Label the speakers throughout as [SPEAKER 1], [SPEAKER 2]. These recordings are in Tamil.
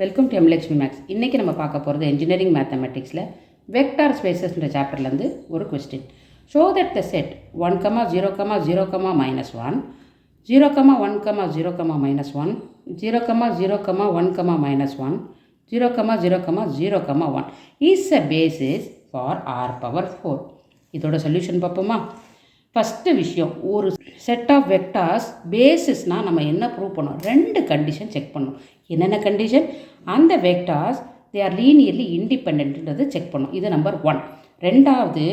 [SPEAKER 1] Welcome to எம்லக்ஷ்மி maths. இன்றைக்கி நம்ம பார்க்க போகிறது இன்ஜினியரிங் மேத்தமெட்டிக்ஸில் வெக்டார் ஸ்பேசஸ்ன்ற சாப்டர்லேருந்து ஒரு question. Show that the set 1, 0, 0, -1, 0, 1, 0, 1, 0, -1, 0, 0, 1, -1, 0, 0, 0, 1 is a basis for r power 4. இதோட சொல்யூஷன் பார்ப்போமா? ஃபஸ்ட்டு விஷயம், ஒரு செட் ஆஃப் வெக்டார்ஸ் பேசிஸ்னால் நம்ம என்ன ப்ரூவ் பண்ணோம்? 2 கண்டிஷன் செக் பண்ணோம். என்னென்ன கண்டிஷன்? அந்த வெக்டார்ஸ் தே ஆர் லீனியர்லி இண்டிபெண்ட்ன்றது செக் பண்ணோம். இது நம்பர் 1. ரெண்டாவது,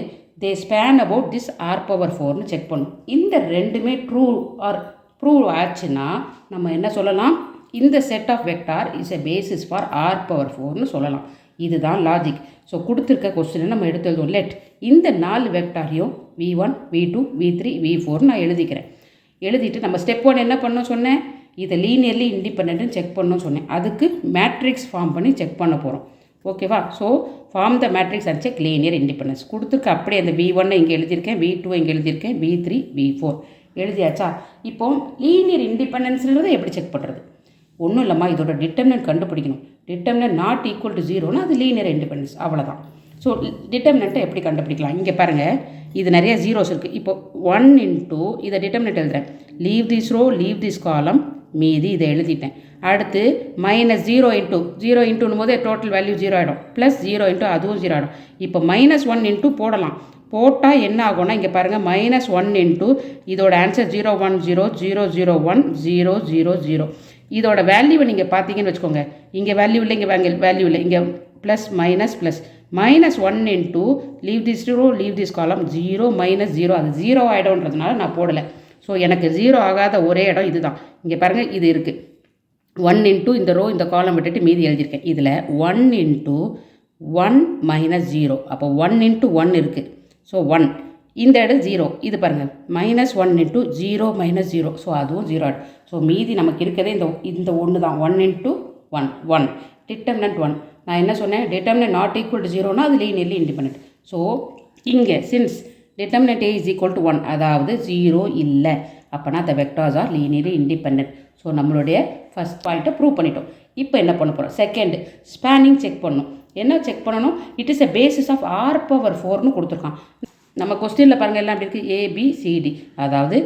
[SPEAKER 1] they span about this r power 4னு செக் பண்ணோம். இந்த ரெண்டுமே ட்ரூ ஆர் ப்ரூவ் ஆச்சுன்னா நம்ம என்ன சொல்லலாம்? இந்த set of vector is a basis for r power 4னு சொல்லலாம். இதுதான் லாஜிக். ஸோ கொடுத்துருக்க கொஸ்டினை நம்ம எடுத்து எழுதுவோம். லெட் இந்த 4 வெக்டாரையும் v1, v2, v3, v4 நான் எழுதிக்கிறேன். எழுதிட்டு நம்ம ஸ்டெப் 1 என்ன பண்ணோம் சொன்னேன்? இதை லீனியர்லி இண்டிபெண்ட்னு செக் பண்ணணும்னு சொன்னேன். அதுக்கு மேட்ரிக்ஸ் ஃபார்ம் பண்ணி செக் பண்ண போகிறோம். ஓகேவா? So form the matrix and check linear independence. கொடுத்துருக்க அப்படியே அந்த v1 இங்கே எழுதியிருக்கேன், v2 இங்கே எழுதியிருக்கேன், v3, v4 எழுதியாச்சா? இப்போ லீனியர் இண்டிபெண்டன்ஸ்ன்றதை எப்படி செக் பண்ணுறது? ஒன்றும் இல்லைம்மா, இதோட டிட்டர்மினன்ட் கண்டுபிடிக்கணும். டிட்டர்மினன்ட் நாட் ஈக்குவல் டு 0னா அது லீனியர் இண்டிபெண்டன்ஸ், அவ்வளோதான். ஸோ டிட்டர்மினன்ட்டை எப்படி கண்டுபிடிக்கலாம்? இங்கே பாருங்கள், இது நிறைய ஜீரோஸ் இருக்குது. இப்போ 1 இன்ட்டு இதை டிட்டர்மினன்ட் எழுதுறேன். Leave this row, leave this column, மீதி இதை எழுதிட்டேன். அடுத்து -0 இன்ட்டு 0 இன்ட்டுன்னு போது டோட்டல் வேல்யூ 0 ஆகிடும். +0 இன்ட்டு அதுவும் 0 ஆகிடும். இப்போ -1 இன்ட்டு போடலாம். போட்டால் என்ன ஆகும்னா, இங்கே பாருங்கள், -1 இன்ட்டு இதோட ஆன்சர் 0, 1, 0, 0, 0, 1, 0, 0, 0. இதோட வேல்யூவை நீங்கள் பார்த்தீங்கன்னு வச்சுக்கோங்க. இங்கே வேல்யூ இல்லை, இங்கே வேல்யூ இல்லை, இங்கே plus -1 into leave this row, leave this column, 0, -0, அது 0 ஆகிடும்ன்றதுனால நான் போடலை. ஸோ எனக்கு 0 ஆகாத ஒரே இடம் இதுதான். இங்கே பாருங்கள், இது இருக்குது. 1 இன்ட்டு இந்த ரோ இந்த காலம் விட்டுட்டு மீதி எழுதியிருக்கேன். இதில் 1 இன்ட்டு 1 -0, அப்போ 1 இன்ட்டு 1 இருக்குது. ஸோ 1, இந்த இடம் 0, இது பாருங்கள் -1 இன்ட்டு 0 -0, ஸோ அதுவும் 0 ஆகிடும். ஸோ மீதி நமக்கு இருக்கிறதே இந்த 1 தான். 1 இன்ட்டு 1, 1, டிட்டர்மினன்ட் 1. நான் என்ன சொன்னேன்? டிட்டர்மினன்ட் நாட் ஈக்குவல் டு 0னா அது லீனியர்லி இண்டிபெண்டன்ட். ஸோ இங்கே since determinant a is equal to 1, அதாவது 0 இல்லை, அப்போனா த vectors R linearly independent. So நம்மளுடைய ஃபஸ்ட் பாயிண்ட்டை ப்ரூவ் பண்ணிட்டோம். இப்போ என்ன பண்ண போகிறோம்? செகண்ட், ஸ்பேனிங் செக் பண்ணணும். என்ன செக் பண்ணணும்? It is a basis of r power 4னு கொடுத்துருக்கான். நம்ம கொஸ்டினில் பாருங்கள் எல்லாம் எப்படி இருக்குது? ABCD, அதாவது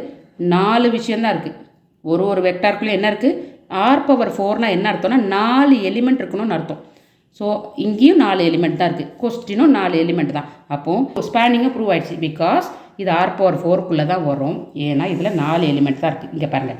[SPEAKER 1] 4 விஷயந்தான் இருக்குது. ஒரு வெக்டாருக்குள்ளே என்ன இருக்குது? r power 4னா என்ன அர்த்தம்னா 4 எலிமெண்ட் இருக்கணும்னு அர்த்தம். ஸோ இங்கேயும் 4 எலிமெண்ட் தான் இருக்குது, கொஸ்டினும் 4 எலிமெண்ட் தான். அப்போது ஸ்பேனிங்கும் ப்ரூவ் ஆகிடுச்சு. பிகாஸ் இது r power 4க்குள்ளே தான் வரும். ஏன்னா இதில் 4 எலிமெண்ட் தான் இருக்குது. இங்கே பாருங்கள்,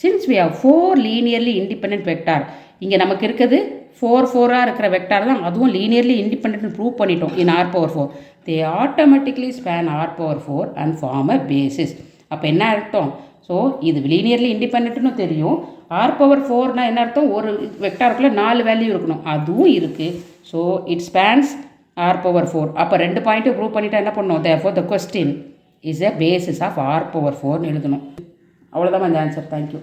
[SPEAKER 1] since we have 4 linearly independent vector, இங்கே நமக்கு இருக்குது 4 இருக்கிற வெக்டார் தான், அதுவும் லீனியர்லி இண்டிபெண்டன்ட் ப்ரூவ் பண்ணிட்டோம். இன் r power 4 they automatically span r power 4 and form a basis. அப்போ என்ன அர்த்தம்? ஸோ இது லீனியர்லி இண்டிபெண்ட்னு தெரியும். r power 4னா என்ன அர்த்தம்? ஒரு வெக்டாருக்குள்ளே 4 வேல்யூ இருக்கணும், அதுவும் இருக்குது. So it spans r power 4. அப்போ 2 பாயிண்ட்டும் ப்ரூவ் பண்ணிவிட்டு என்ன பண்ணணும்? therefore the question is a basis of r power 4னு எழுதணும். அவ்வளோதான் அந்த ஆன்சர். தேங்க்யூ.